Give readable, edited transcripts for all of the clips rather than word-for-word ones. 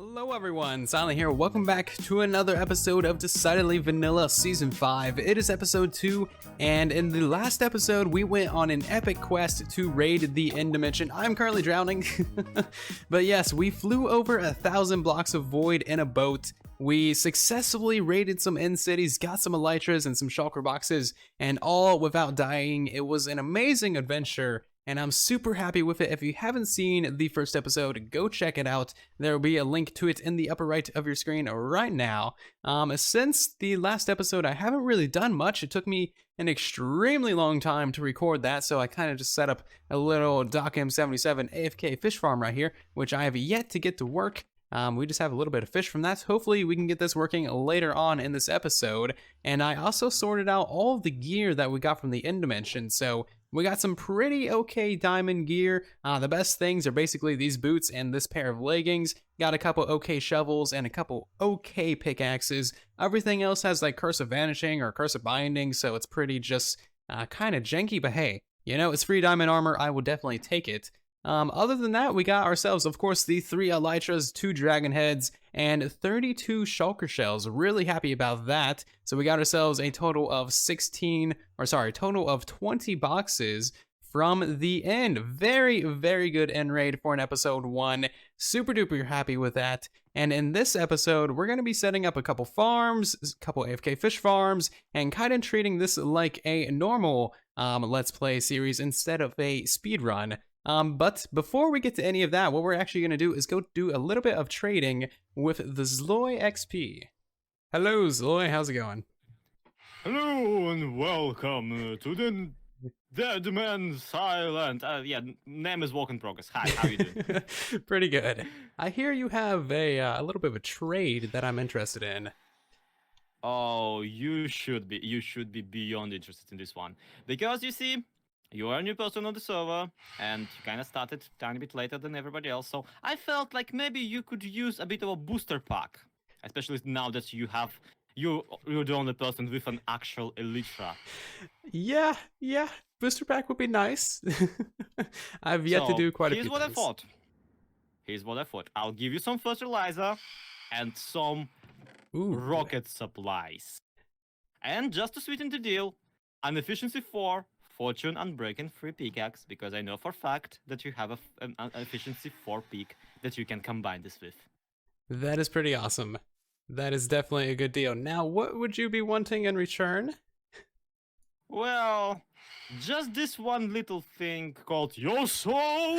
Hello everyone, Silent here. Welcome back to another episode of Decidedly Vanilla Season 5. It is episode 2, and in the last episode, we went on an epic quest to raid the end dimension. I'm currently drowning. But yes, we flew over 1,000 blocks of void in a boat. We successfully raided some end cities, got some elytras and some shulker boxes, and all without dying. It was an amazing adventure, and I'm super happy with it. If you haven't seen the first episode, go check it out. There will be a link to it in the upper right of your screen right now. Since the last episode, I haven't really done much. It took me an extremely long time to record that, so I kind of just set up a little DocM77 Afk Fish Farm right here, which I have yet to get to work. We just have a little bit of fish from that. Hopefully we can get this working later on in this episode. And I also sorted out all of the gear that we got from the end dimension. So we got some pretty okay diamond gear. The best things are basically these boots and this pair of leggings. Got a couple okay shovels and a couple okay pickaxes. Everything else has like Curse of Vanishing or Curse of Binding, so it's pretty just kind of janky, but hey, you know, it's free diamond armor. I will definitely take it. Other than that, we got ourselves, of course, the 3 elytras, 2 dragon heads, and 32 shulker shells. Really happy about that. So we got ourselves a total of 20 boxes from the end. Very, very good end raid for an episode 1. Super duper happy with that. And in this episode, we're going to be setting up a couple farms, a couple AFK Fish Farms, and kind of treating this like a normal Let's Play series instead of a speed run. But before we get to any of that, what we're actually going to do is go do a little bit of trading with the zloyXP. Hello, Zloy. How's it going? Hello and welcome to the Dead Man's Island. Name is Walk in Progress. Hi, how you doing? Pretty good. I hear you have a little bit of a trade that I'm interested in. Oh, you should be beyond interested in this one. Because you see, you are a new person on the server, and you kind of started a tiny bit later than everybody else, so I felt like maybe you could use a bit of a booster pack, especially now that you're the only person with an actual elytra. Yeah, booster pack would be nice. I've yet to do quite a few things. Here's what I thought. I'll give you some fertilizer and some rocket supplies. And just to sweeten the deal, an efficiency 4, Fortune Unbreaking 3 pickaxe, because I know for a fact that you have an efficiency 4 peak that you can combine this with. That is pretty awesome. That is definitely a good deal. Now, what would you be wanting in return? Well, just this one little thing called your soul.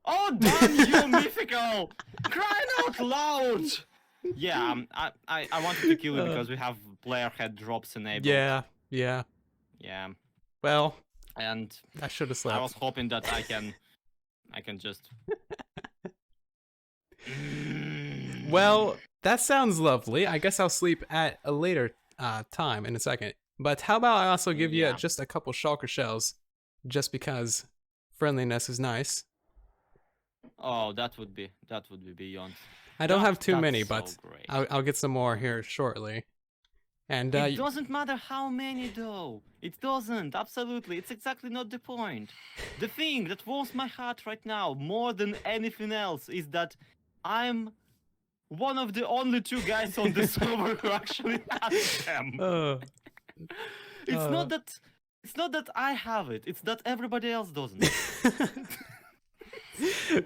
Oh, damn you, mythical! Crying out loud! Yeah, I wanted to kill you because we have player head drops enabled. Yeah. Well, and I should have slept. I was hoping that I can just. Well, that sounds lovely. I guess I'll sleep at a later time in a second. But how about I also give you just a couple shulker shells, just because friendliness is nice. Oh, that would be beyond. I don't have too many, so but I'll get some more here shortly. And it doesn't matter how many though. It doesn't, absolutely. It's exactly not the point. The thing that warms my heart right now more than anything else is that I'm one of the only 2 guys on the server who actually has them. It's not that I have it, it's that everybody else doesn't.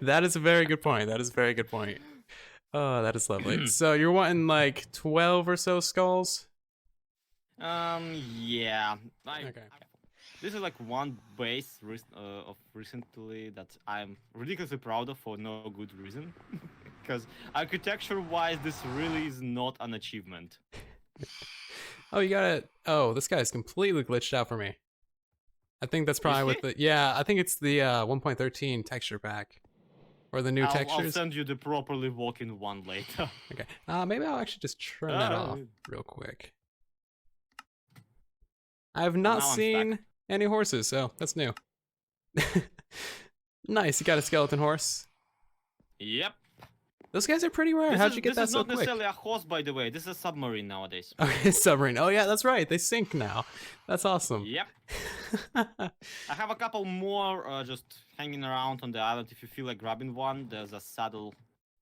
That is a very good point. Oh, that is lovely. So you're wanting like 12 or so skulls? Yeah. Okay. This is like one base of recently that I'm ridiculously proud of for no good reason. Because architecture-wise, this really is not an achievement. Oh, you got it. Oh, this guy's completely glitched out for me. I think that's probably with the... Yeah, I think it's the 1.13 texture pack. Or the new textures. I'll send you the properly walking one later. Okay. Maybe I'll actually just turn that off real quick. I have not seen any horses, so that's new. Nice, you got a skeleton horse. Yep. Those guys are pretty rare. How'd you get that so quick? This is not necessarily a horse, by the way. This is a submarine nowadays. Okay, submarine. Oh yeah, that's right. They sink now. That's awesome. Yep. I have a couple more just hanging around on the island. If you feel like grabbing one, there's a saddle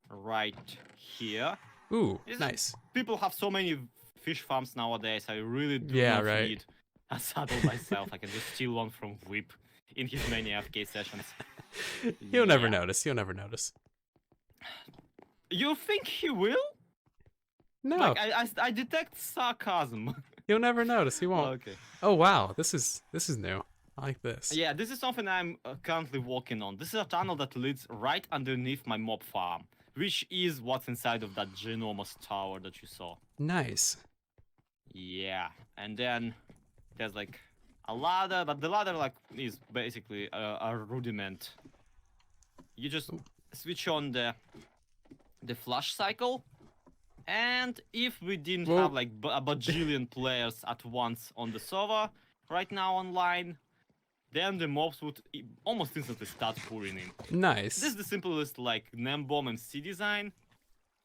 right here. Ooh, Is it- nice. People have so many fish farms nowadays. I really do Yeah, not right. need a saddle myself. I can just steal one from Whip in his many FK sessions. He'll never Yeah. notice. He'll never notice. You think he will? No, Like I detect sarcasm. he'll never notice. He won't. Okay. Oh wow, this is new. I like this. Yeah, this is something I'm currently working on. This is a tunnel that leads right underneath my mob farm, which is what's inside of that ginormous tower that you saw. Nice. Yeah, and then there's like a ladder, but the ladder like is basically a rudiment. You just switch on the flush cycle, and if we didn't Whoa. have like a bajillion players at once on the server right now online, then the mobs would almost instantly start pouring in. Nice. This is the simplest like NemBomb and C design.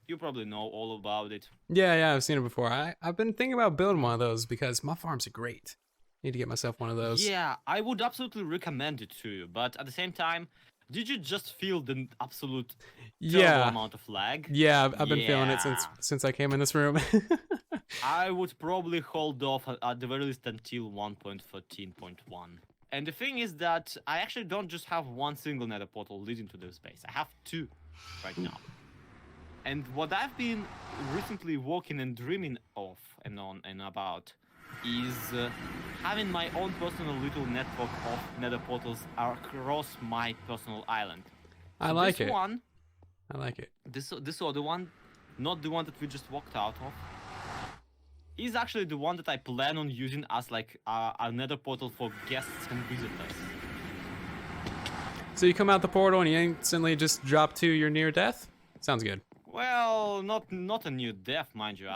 You probably know all about it. Yeah, I've seen it before. I've been thinking about building one of those because my farms are great. Need to get myself one of those. Yeah, I would absolutely recommend it to you, but at the same time, did you just feel the absolute terrible amount of lag? Yeah, I've been feeling it Yeah. since I came in this room. I would probably hold off at the very least until 1.13.1. And the thing is that I actually don't just have one single nether portal leading to this base. I have two right now. And what I've been recently working and dreaming of and on and about is having my own personal little network of nether portals across my personal island. I So like this it. one, I like it. this other one, not the one that we just walked out of, is actually the one that I plan on using as like a nether portal for guests and visitors. So you come out the portal and you instantly just drop to your near death? Sounds good. Well, not a new death, mind you.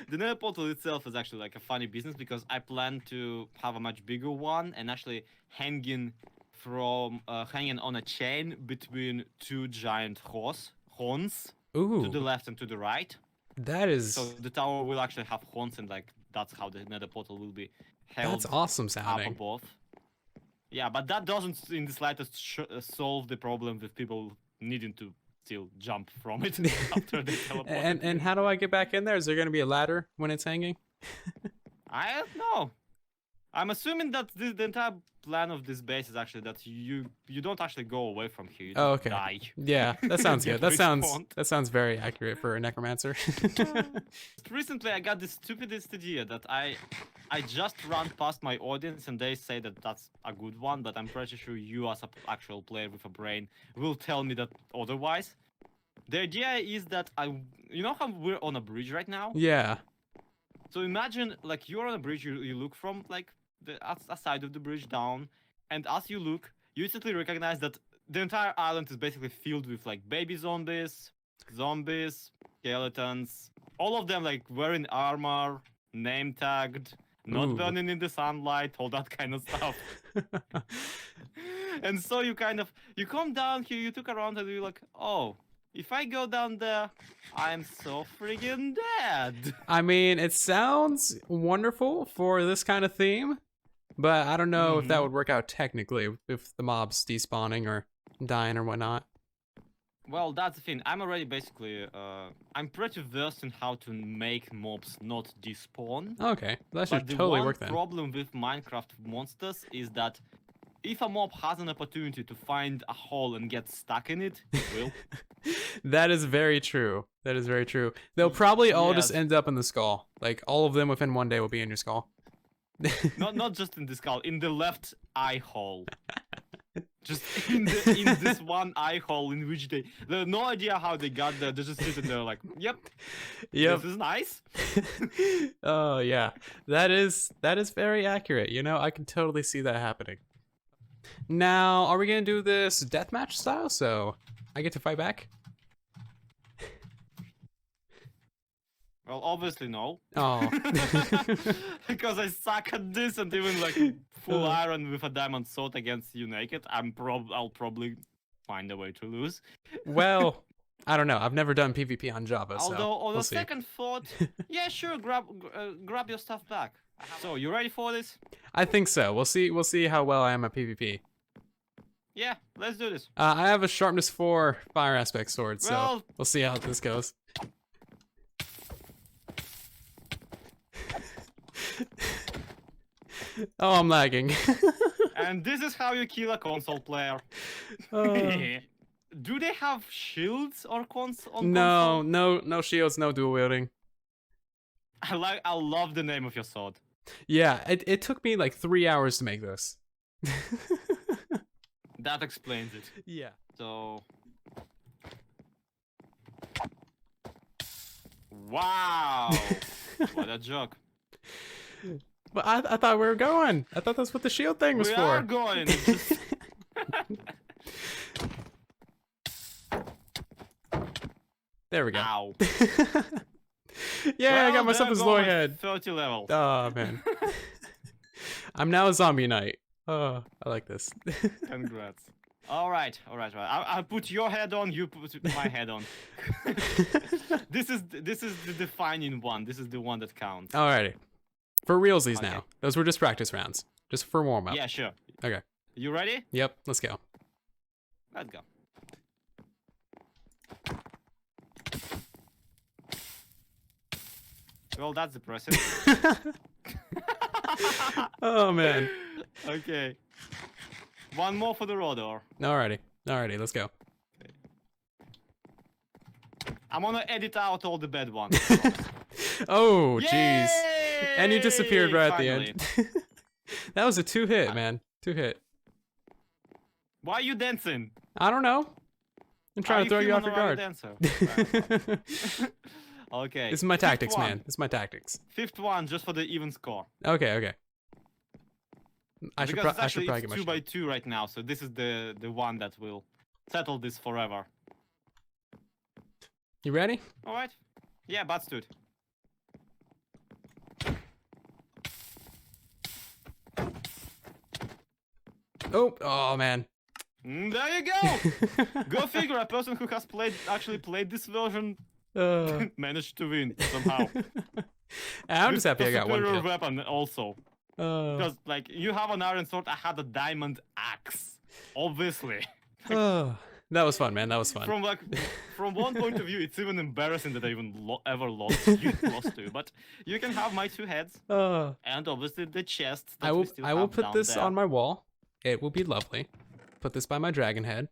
The nether portal itself is actually like a funny business because I plan to have a much bigger one and actually hanging on a chain between two giant horns Ooh, to the left and to the right. that is So the tower will actually have horns, and like that's how the nether portal will be held that's awesome up sounding. above. Yeah, but that doesn't in the slightest solve the problem with people needing to still jump from it after they teleport. And how do I get back in there? Is there gonna be a ladder when it's hanging? I don't know. I'm assuming that the entire plan of this base is actually that you don't actually go away from here. You Oh, just okay. die. Yeah, that sounds Get good. respawned. That sounds very accurate for a necromancer. Recently, I got this stupidest idea that I just ran past my audience and they say that that's a good one, but I'm pretty sure you as an actual player with a brain will tell me that otherwise. The idea is that you know how we're on a bridge right now? Yeah. So imagine like you're on a bridge, you look from like the side of the bridge down, and as you look, you instantly recognize that the entire island is basically filled with like baby zombies, skeletons, all of them like wearing armor, name tagged, not Ooh. burning in the sunlight, all that kind of stuff. And so you come down here, you look around and you're like, oh, if I go down there, I'm so friggin' dead. I mean, it sounds wonderful for this kind of theme, but I don't know if that would work out technically if the mobs despawning or dying or whatnot. Well, that's the thing. I'm already basically, I'm pretty versed in how to make mobs not despawn. Okay, that should But the totally one work then. problem with Minecraft monsters is that if a mob has an opportunity to find a hole and get stuck in it, it will. That is very true. That is very true. They'll probably all just Yes. end up in the skull. Like all of them within one day will be in your skull. not just in the skull, in the left eye hole. Just in this one eye hole in which they have no idea how they got there. They're just sitting there like, yep, Yep. this is nice. Oh yeah, that is very accurate. You know, I can totally see that happening. Now, are we gonna do this deathmatch style? So I get to fight back? Well, obviously no. Oh. Because I suck at this, and even like full iron with a diamond sword against you naked, I'll probably find a way to lose. Well, I don't know. I've never done PvP on Java, so Although on we'll a see. second thought, yeah, sure, grab your stuff back. So you ready for this? I think so. We'll see how well I am at PvP. Yeah, let's do this. I have a sharpness 4 fire aspect sword, so Well- we'll see how this goes. Oh, I'm lagging. And this is how you kill a console player. Do they have shields or No, no shields, no dual wielding. I love the name of your sword. Yeah, it took me like 3 hours to make this. That explains it. Yeah. So. Wow! What a joke. But I thought we were going. I thought that's what the shield thing was We for. are going. It's just- There we go. Ow. Yeah, I got Well, myself a there go my Zloy head. 30 levels. Oh man. I'm now a zombie knight. Oh, I like this. Congrats. Alright. I'll put your head on, you put my head on. This is the defining one. This is the one that counts. Alrighty. For realsies Okay. now. Those were just practice rounds. Just for warm up. Yeah, sure. Okay. You ready? Yep, let's go. Let's go. Well, that's impressive. Oh man. Okay. One more for the rodor. Alrighty. Alrighty, let's go. I'm gonna edit out all the bad ones. Oh, jeez. And you disappeared right Finally. at the end. That was a 2-hit, man. 2-hit. Why are you dancing? I don't know. I'm trying to throw you off your guard. Dancer? This Okay. is my fifth tactics, one. man. This is my tactics. Fifth one, just for the even score. Okay, okay. I should Because probably it's get my 2 by shot. 2 right now, so this is the one that will settle this forever. You ready? All right. Yeah, butt stood. Oh man. There you go. Go figure. A person who has actually played this version managed to win somehow. I'm just With happy a I got one superior kill. weapon also. Because like you have an iron sword, I had a diamond axe. Obviously. That was fun, man. That was fun. From one point of view, it's even embarrassing that I even ever lost to. But you can have my 2 heads and obviously the chest. That we still I will have put down this there. on my wall. It will be lovely. Put this by my dragon head.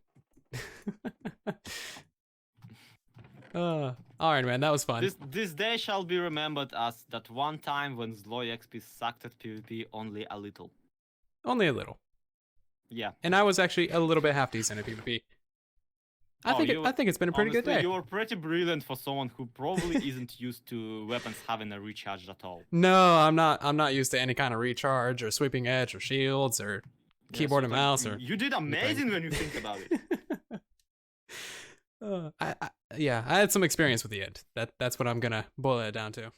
All right, man. That was fun. This day shall be remembered as that one time when zloyXP sucked at PvP only a little. Only a little. Yeah. And I was actually a little bit half decent at PvP. I think it's been a pretty good Honestly, day. You were pretty brilliant for someone who probably isn't used to weapons having a recharge at all. No, I'm not used to any kind of recharge or sweeping edge or shields or keyboard and mouse or You did amazing when you think about it. yeah, I had some experience with the id. That's what I'm gonna boil it down to.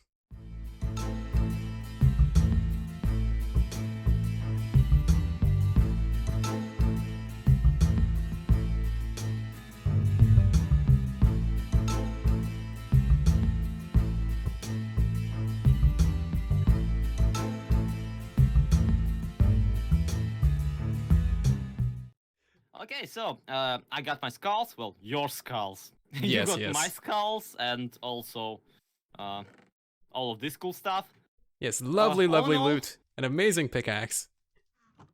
Okay, so I got my skulls. Well, your skulls. You Yes, got yes. my skulls and also all of this cool stuff. Yes, lovely, all lovely in all- loot. An amazing pickaxe.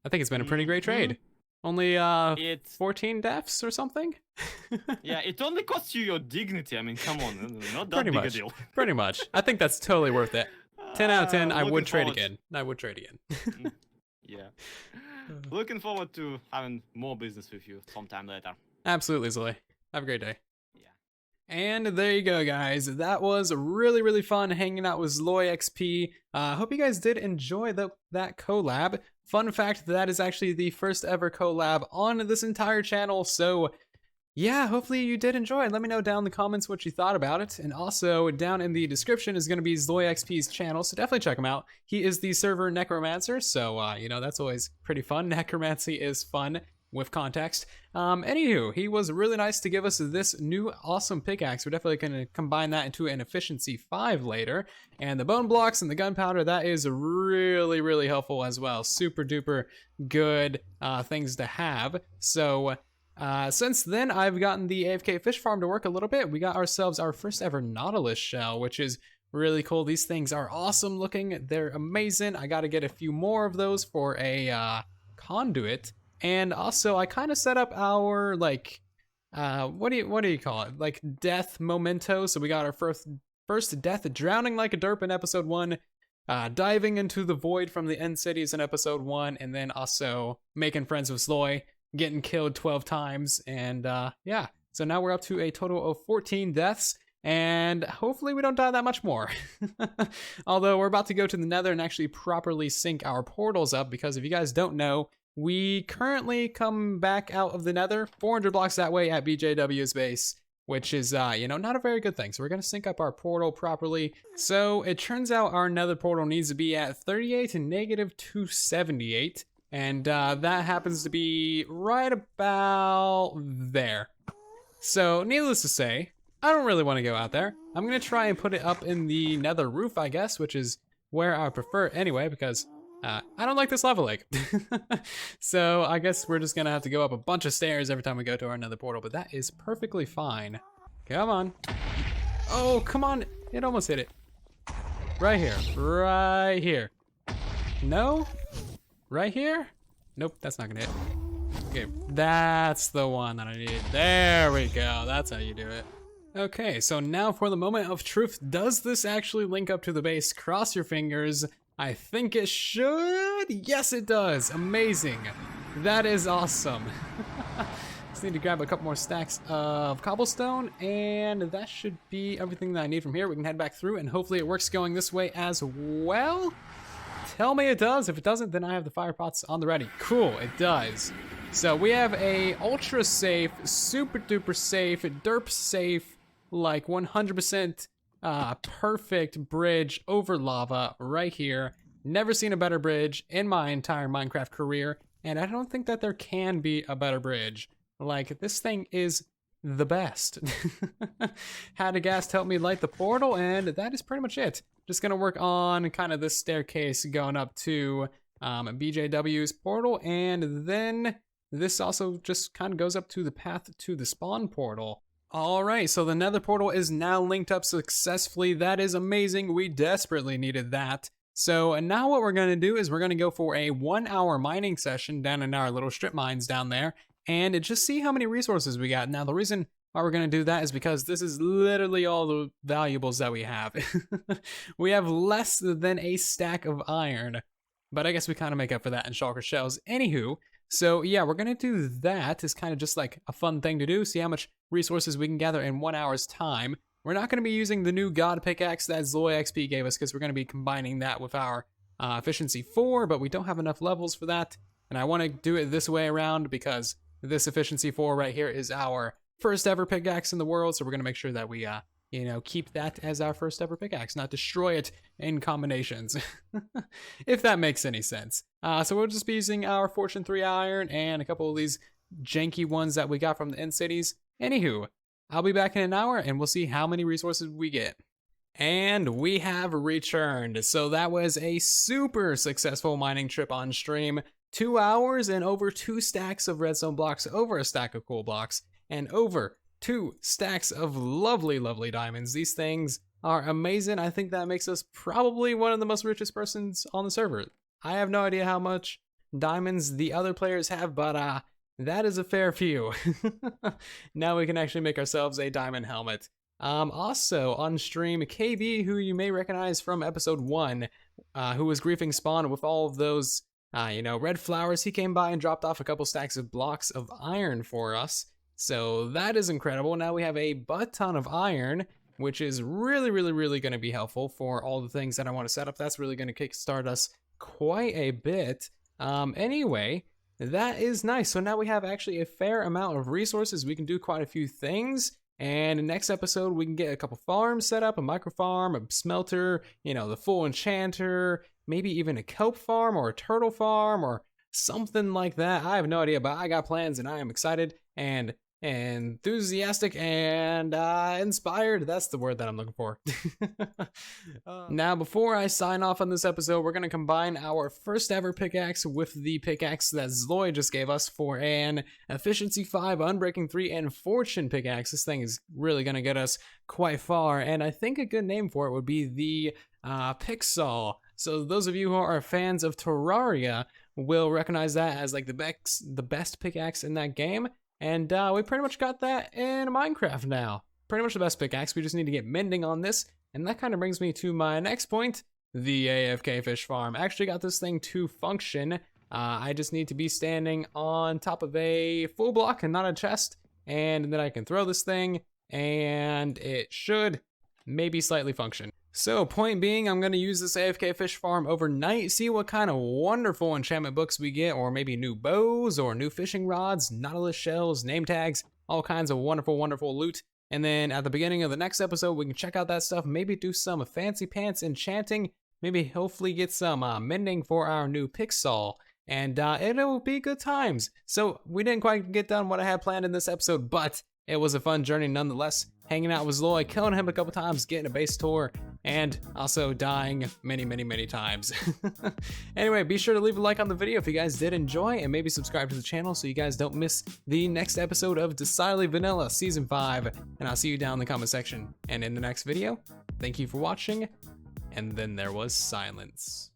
I think it's been a pretty great trade. Only It's 14 deaths or something? yeah, it only costs you your dignity. I mean, come on, not that Pretty big much. a deal. Pretty much. I think that's totally worth it. 10 out of 10, I Looking would trade forward- again. I would trade again. Yeah. Looking forward to having more business with you sometime later. Absolutely, Zoe. Have a great day. Yeah. And there you go, guys. That was really, really fun hanging out with zloyXP. Hope you guys did enjoy that collab. Fun fact, that is actually the first ever collab on this entire channel. So yeah, hopefully you did enjoy it. Let me know down in the comments what you thought about it. And also down in the description is going to be zloyXP's channel, so definitely check him out. He is the server necromancer, so you know, that's always pretty fun. Necromancy is fun. with context. Anywho, he was really nice to give us this new awesome pickaxe. We're definitely going to combine that into an efficiency 5 later. And the bone blocks and the gunpowder, that is really, really helpful as well. Super duper good things to have. So since then, I've gotten the AFK Fish Farm to work a little bit. We got ourselves our first ever Nautilus shell, which is really cool. These things are awesome looking. They're amazing. I got to get a few more of those for a conduit. And also, I kind of set up our, like, what do you call it? Like, death memento. So we got our first death, drowning like a derp in episode 1, diving into the void from the end cities in episode 1, and then also making friends with Zloy, getting killed 12 times, and yeah. So now we're up to a total of 14 deaths, and hopefully we don't die that much more. Although we're about to go to the Nether and actually properly sync our portals up, because if you guys don't know, we currently come back out of the Nether 400 blocks that way at BJW's base, which is, you know, not a very good thing. So we're going to sync up our portal properly. So it turns out our Nether portal needs to be at 38 to negative 278. And that happens to be right about there. So needless to say, I don't really want to go out there. I'm going to try and put it up in the Nether roof, I guess, which is where I prefer anyway, because I don't like this lava lake. So I guess we're just gonna have to go up a bunch of stairs every time we go to our Nether portal, but that is perfectly fine. Come on. Oh, come on. It almost hit it. Right here. Right here. No? Right here? Nope, that's not gonna hit. Okay, that's the one that I need. There we go. That's how you do it. Okay, so now for the moment of truth. Does this actually link up to the base? Cross your fingers. I think it should. Yes, it does. Amazing. That is awesome. Just need to grab a couple more stacks of cobblestone, and that should be everything that I need from here. We can head back through, and hopefully it works going this way as well. Tell me it does. If it doesn't, then I have the fire pots on the ready. Cool, it does. So we have a ultra safe, super duper safe, derp safe, like 100% perfect bridge over lava right here. Never seen a better bridge in my entire Minecraft career, and I don't think that there can be a better bridge. Like, this thing is the best. Had a ghast help me light the portal, and that is pretty much it. Just gonna work on kind of this staircase going up to BJW's portal, and then this also just kind of goes up to the path to the spawn portal. Alright, so the Nether portal is now linked up successfully. That is amazing. We desperately needed that. So now what we're going to do is we're going to go for a 1-hour mining session down in our little strip mines down there, and just see how many resources we got. Now the reason why we're going to do that is because this is literally all the valuables that we have. We have less than a stack of iron, but I guess we kind of make up for that in shulker shells. Anywho, so yeah, we're going to do that as kind of just like a fun thing to do, see how much resources we can gather in 1 hour's time. We're not going to be using the new god pickaxe that zloyXP gave us, because we're going to be combining that with our efficiency 4, but we don't have enough levels for that. And I want to do it this way around because this efficiency 4 right here is our first ever pickaxe in the world. So we're going to make sure that we, you know, keep that as our first ever pickaxe, not destroy it in combinations, if that makes any sense. So we'll just be using our Fortune 3 iron and a couple of these janky ones that we got from the end cities. Anywho, I'll be back in an hour and we'll see how many resources we get. And we have returned. So that was a super successful mining trip on stream. 2 hours and over 2 stacks of redstone blocks, over a stack of coal blocks, and over 2 stacks of lovely, lovely diamonds. These things are amazing. I think that makes us probably one of the most richest persons on the server. I have no idea how much diamonds the other players have, but that is a fair few. Now we can actually make ourselves a diamond helmet. Also on stream, KB, who you may recognize from episode 1, who was griefing spawn with all of those, you know, red flowers, he came by and dropped off a couple stacks of blocks of iron for us. So that is incredible. Now we have a butt ton of iron, which is really, really, really going to be helpful for all the things that I want to set up. That's really going to kickstart us quite a bit. Anyway, that is nice. So now we have actually a fair amount of resources. We can do quite a few things. And in the next episode, we can get a couple farms set up, a micro farm, a smelter, you know, the full enchanter, maybe even a kelp farm or a turtle farm or something like that. I have no idea, but I got plans and I am excited and enthusiastic and inspired. That's the word that I'm looking for. Now, before I sign off on this episode, we're going to combine our first ever pickaxe with the pickaxe that Zloy just gave us for an Efficiency 5, Unbreaking 3, and Fortune pickaxe. This thing is really going to get us quite far, and I think a good name for it would be the Pixel. So those of you who are fans of Terraria will recognize that as like the best pickaxe in that game. And we pretty much got that in Minecraft now. Pretty much the best pickaxe. We just need to get mending on this. And that kind of brings me to my next point, the Afk Fish Farm. I actually got this thing to function. I just need to be standing on top of a full block and not a chest. And then I can throw this thing and it should maybe slightly function. So point being, I'm going to use this Afk Fish Farm overnight, see what kind of wonderful enchantment books we get, or maybe new bows, or new fishing rods, nautilus shells, name tags, all kinds of wonderful, wonderful loot. And then at the beginning of the next episode, we can check out that stuff, maybe do some fancy pants enchanting, maybe hopefully get some mending for our new Pixel. And it'll be good times. So we didn't quite get done what I had planned in this episode, but it was a fun journey nonetheless. Hanging out with Zloy, killing him a couple times, getting a base tour, and also dying many, many, many times. Anyway, be sure to leave a like on the video if you guys did enjoy, and maybe subscribe to the channel so you guys don't miss the next episode of Decidedly Vanilla Season 5. And I'll see you down in the comment section. And in the next video, thank you for watching. And then there was silence.